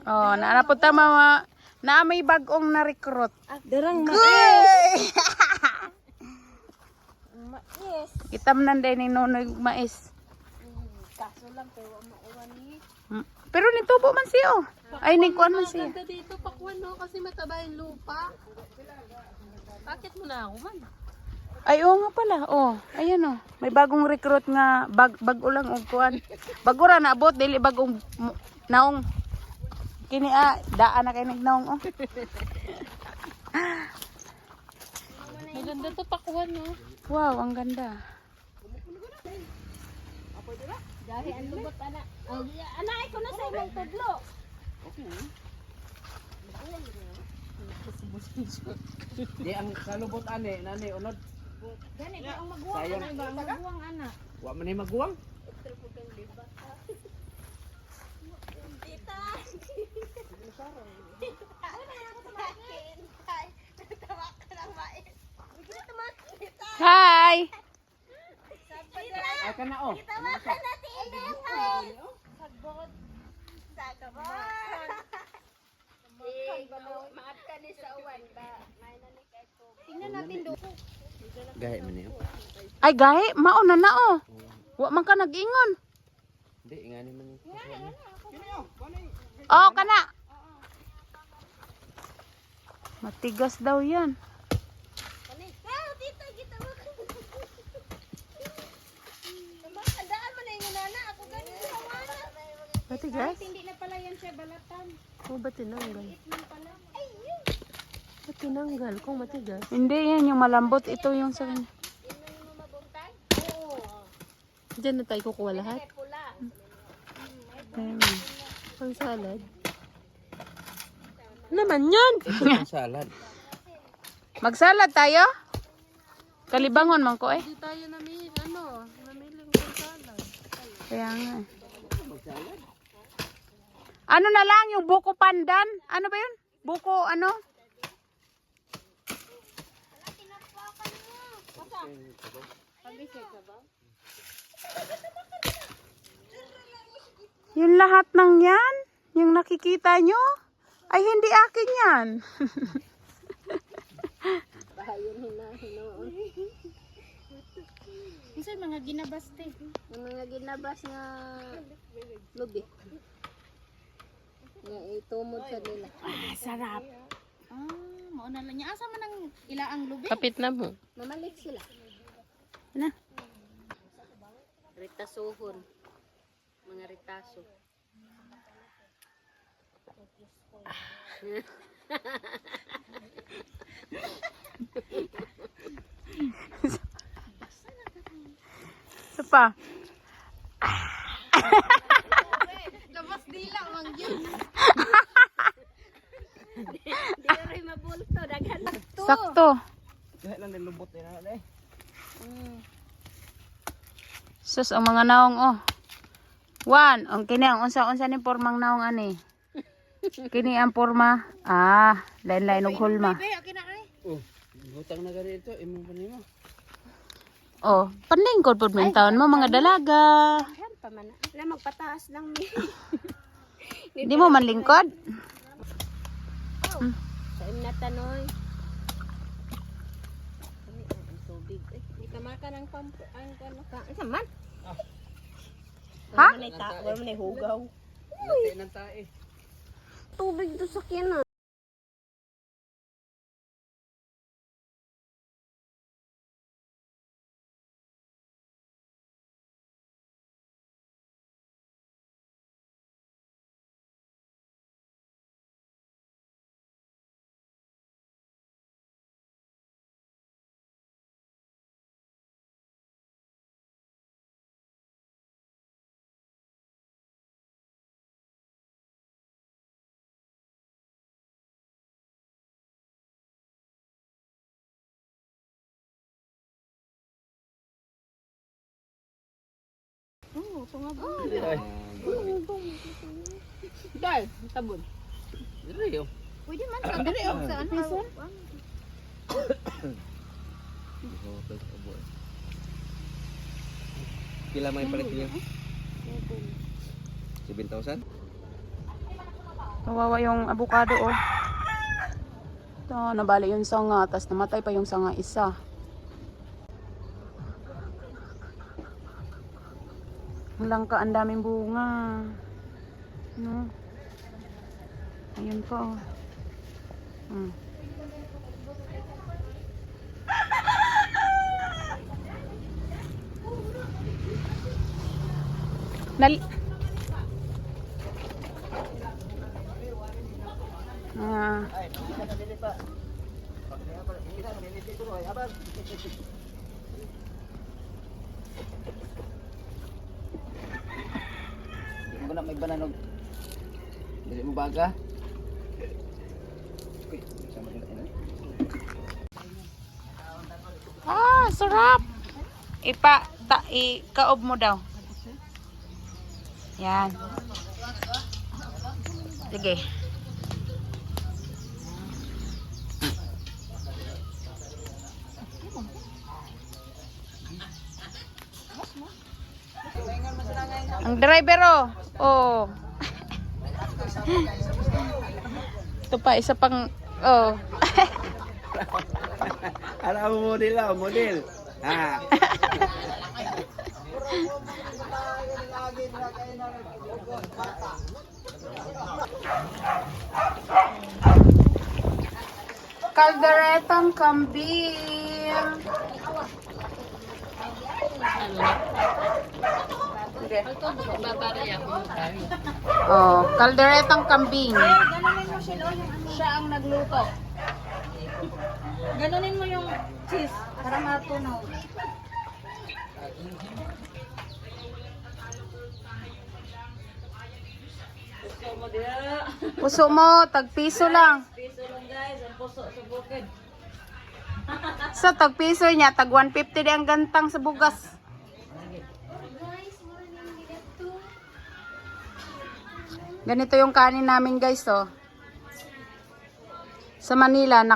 Oh, naanapot ta mama. Na may bagong na-recruit. Darang mais. Mais. Itam nanday ni Nonoy mais. Kaso lang pero maiwan ni. Pero nitubo man siya oh. Ay, nikuan man siya. Ganda dito pakwan no kasi mataba yung lupa. Bakit mo na ako man? Ay, oo nga pala. Oh, ayan oh. May bagong recruit nga bago lang og kuan. Bago ra naabot dili bagong naong kini daan na kay nagnaong oh. May ganda to pakwan no. Wow, ang ganda. Dahil ang lubot ana. Anay ko na sa imong tudlo. Di ang salubot ane, nani unod. Gani ba ang maguwang ana ba ang maguwang ana. Wa man ni maguwang. Hi. Ay kana oh. Tingnan natin do. Gahi man niyo. Ay gahi, mao na na oh. Wa man ka nag-ingon. Di ngani man. Oh, kana. Matigas daw 'yan. Matigas? Hindi na pala yan siya balatan. Oh, ba't tinanggal? Man pala. Ba't tinanggal kung matigas? Hindi yan yung malambot. Ito yung sa kanya. Diyan na tayo kukuha lahat. Ayun. Pang salad. Naman yan! Salad. Magsalad tayo? Kalibangon man ko eh. Hindi tayo namili pang salad. Kaya nga eh. Ano na lang yung buko pandan? Ano ba yun? Buko ano? Yung lahat ng yan, yung nakikita nyo, ay hindi akin yan. Isa mga ginabas te. Mga ginabas nga lubi. Nga itumod sa nila. Sarap. Mauna lang niya. Asa man ang ilaang lubi? Kapit na mo. Mamalik sila. Na. Ritasohon. Mga ritaso. Isa pa. Labas dila mang yun. Di rin mabulto. Daghan lang to. Sakto. Gahi lang din lubot na eh. Sus, ang mga naong oh. One, ang kini ang unsa ni pormang naong ani. Kini ang porma. Lain-lain og hulma. Oh, butang na gani ito, imong panimo. Oh, panlingkod pod man taon mo mga dalaga. Daghan pa man. Wala magpataas lang ni. Hindi mo man lingkod? Sa imnatanoy. Ang tubig. May kamaka ng pampo. Ang ano ka. Ang saman. Ha? Wala man ay hugaw. Lati nang tae. Tubig to sa kina. Ay. Dal, tabon. Dili yo. Pwede man sa dire sa ano. Pila may palit niyo? 7,000? Kawawa yung avocado, oh. Ito, nabali yung sanga, tapos namatay pa yung sanga isa. Ang langka, ang daming bunga. No? Ayun pa, oh. Nal Ah. Hindi mo na may bananog. Dili mo baga. Ah, sarap. Ikaob mo daw. Yan. Sige. Ang driver, oh. Oh. Ito pa, isa pang, oh. Alam mo model lang, model. Ha. Kalderetang kambing. Okay. Oh, kalderetang kambing. Ganunin mo siya ang nagluto. Ganunin mo yung cheese para matunaw. Puso mo, tagpiso lang. Piso lang guys, ang puso sa bukid. Sa tagpiso niya, tag 150 di ang gantang sa bugas. Ganito yung kanin namin guys, oh. Sa Manila,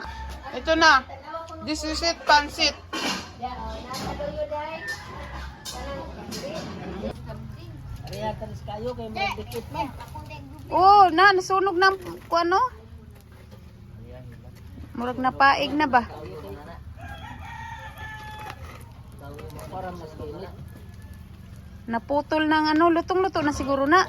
ito na. This is it, pansit. Oh, nasunog na ano? Murag na paig na ba? Naputol ng ano, lutong-luto na siguro na.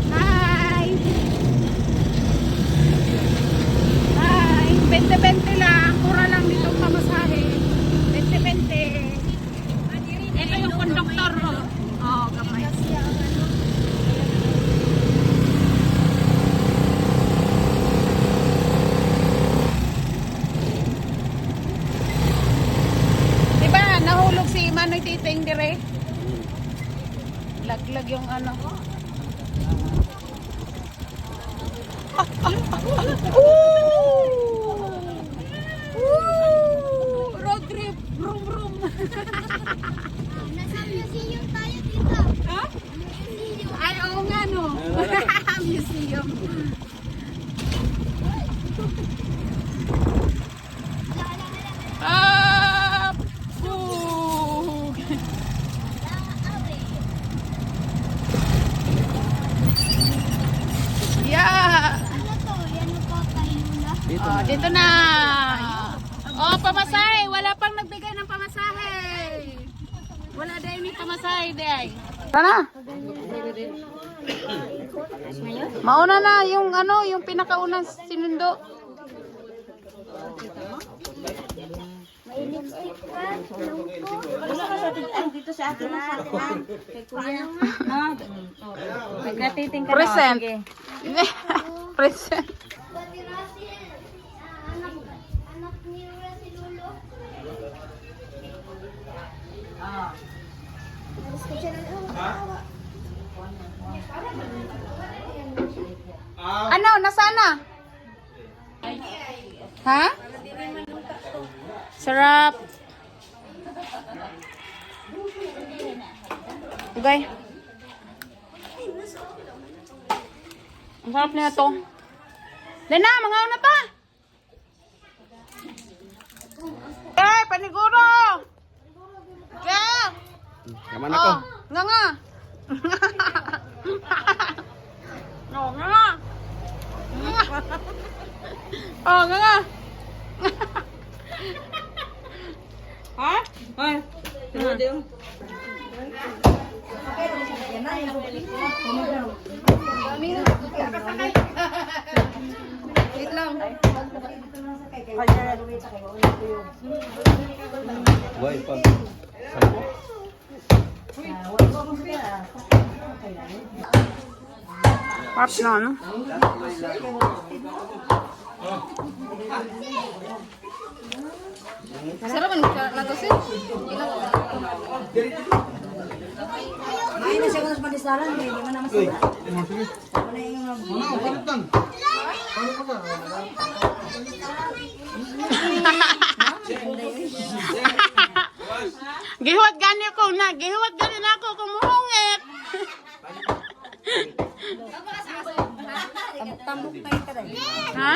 Hi! Hi! 20-20 lang. Mura lang dito pamasahe. 20-20. Ito yung konduktor, oh. Oh, gamay. Diba, nahulog si Manoy Titing dire? Laglag yung ano. Road trip, vroom vroom. Nasa museum tayo dito. Ha? Ay, oo nga no. Museum. Ah! Boo! Yeah! Ano to? Yan po tayo na. Oh, dito na. Oh, pamasahe. Wala pang nagbigay ng pamasahe. Wala dahil may pamasahe dahil. Tara. Mauna na yung ano, yung pinakaunang sinundo. May lipstick ka. Wala ka sa dito sa akin na. Kay kuya. Nagkatiting ka na. Present. Present. Anak ni Rura si Lolo. Ano, nasana? Ha? Sarap. Okay. Ang sarap niya to. Lena, mga na ta. Eh, paniguro. Yeah. Kaman ako. Oh, nga nga. Oh, nga nga. Oh, nga nga. Ha? Ay. Wait lang. Boy, pag. Pops na, ano? Sarap ang natosin. Ay, na siya kung padisalan, hindi man naman sila. Ano yung Gihuwat gani ko na, gihuwat gani na ako kumuhungit. tambok tayo ka rin. Ha?